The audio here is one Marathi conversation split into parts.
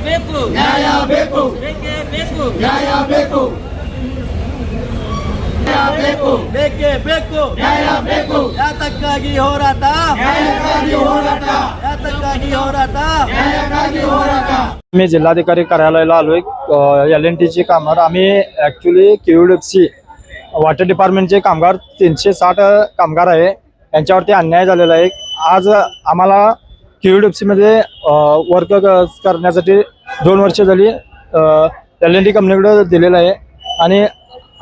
ಬೇಕು ನ್ಯಾಯ ಬೇಕು ಬೇಕೇ ಬೇಕು ನ್ಯಾಯ ಬೇಕು ನ್ಯಾಯ ಬೇಕು ಬೇಕೇ ಬೇಕು ನ್ಯಾಯ ಬೇಕು ಯಾತಕ್ಕಾಗಿ ಹೋರಾಟ ನ್ಯಾಯಕ್ಕಾಗಿ ಹೋರಾಟ ಯಾತಕ್ಕಾಗಿ ಹೋರಾಟ न्यायाकागी होराटा मी जिल्हाधिकारी कार्यालयाला आलोय. LNT ची कामगार आम्ही ॲक्च्युली KUDFC वॉटर डिपार्टमेंटचे कामगार 360 कामगार आहे. यांच्यावरती अन्याय झालेला आहे. आज आम्हाला KUDFC मध्ये वर्क करण्यासाठी 2 वर्ष झाली LNT कंपनीकडे दिलेलं आहे आणि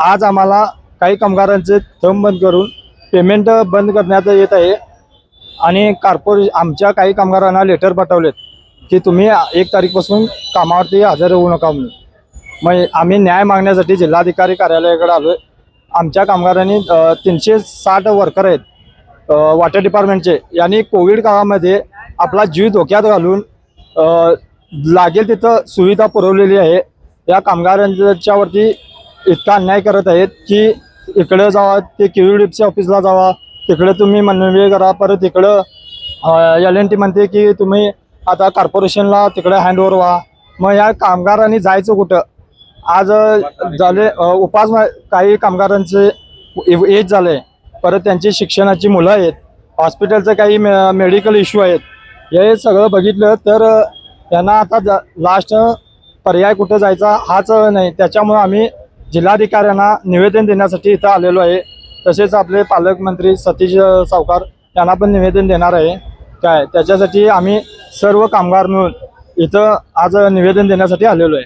आज आम्हाला काही कामगारांचे थंब बंद करून पेमेंट बंद करण्यात येत आहे आणि आमच्या काही कामगारांना लेटर पाठवलेत की तुम्ही 1 तारीखपासून कामावरती हजर होऊ नका म्हणून. मग आम्ही न्याय मागण्यासाठी जिल्हाधिकारी कार्यालयाकडे आलोय. आमच्या कामगारांनी 360 वर्कर आहेत वॉटर डिपार्टमेंटचे. यांनी कोविड काळामध्ये आपला जीव धोक्यात घालून लागेल तिथं सुविधा पुरवलेली आहे. या कामगारांच्यावरती इतका अन्याय करत आहेत की इकडे जावा, ते KUDFC ऑफिसला जावा, तिकडे तुम्ही मनवी करा, परत इकडं LNT म्हणते की तुम्ही आता कॉर्पोरेशनला तिकडे हँडओव्हर व्हा. मग या कामगारांनी जायचं कुठं? आज झाले उपास काही कामगारांचे एज झाले, परत त्यांची शिक्षणाची मुलं आहेत, हॉस्पिटलचं काही मेडिकल इश्यू आहेत. हे सगळं बघितलं तर त्यांना आता लास्ट पर्याय कुठं जायचा हाच नाही. त्याच्यामुळे आम्ही जिल्हाधिकाऱ्यांना निवेदन देण्यासाठी इथं आलेलो आहे. तसेच आपले पालकमंत्री सतीश सावकार यांना पण निवेदन देणार आहे. काय त्याच्यासाठी आम्ही सर्व कामगार मिळून इथं आज निवेदन देण्यासाठी आलेलो आहे.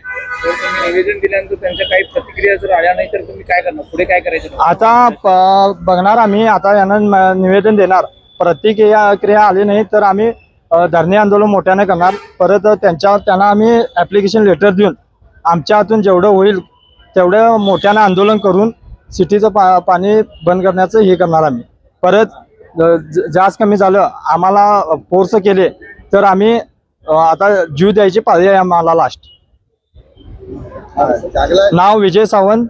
निवेदन दिल्यानंतर त्यांच्या काही प्रतिक्रिया जर आल्या नाही तर तुम्ही काय करणार? पुढे काय करायचं? आता बघणार आम्ही. आता यांना निवेदन देणार. प्रतिक्रिया आली नाही तर आम्ही धरणे आंदोलन मोठ्याने करणार. परत त्यांना आम्ही ॲप्लिकेशन लेटर देऊन आमच्या हातून जेवढं होईल तेवढं मोठ्याने आंदोलन करून सिटीचं पाणी बंद करण्याचं हे करणार आम्ही. परत जास्त कमी झालं आम्हाला फोर्स केले तर आम्ही आता जीव द्यायची पाळी आहे आम्हाला लास्ट. नाव विजय सावंत,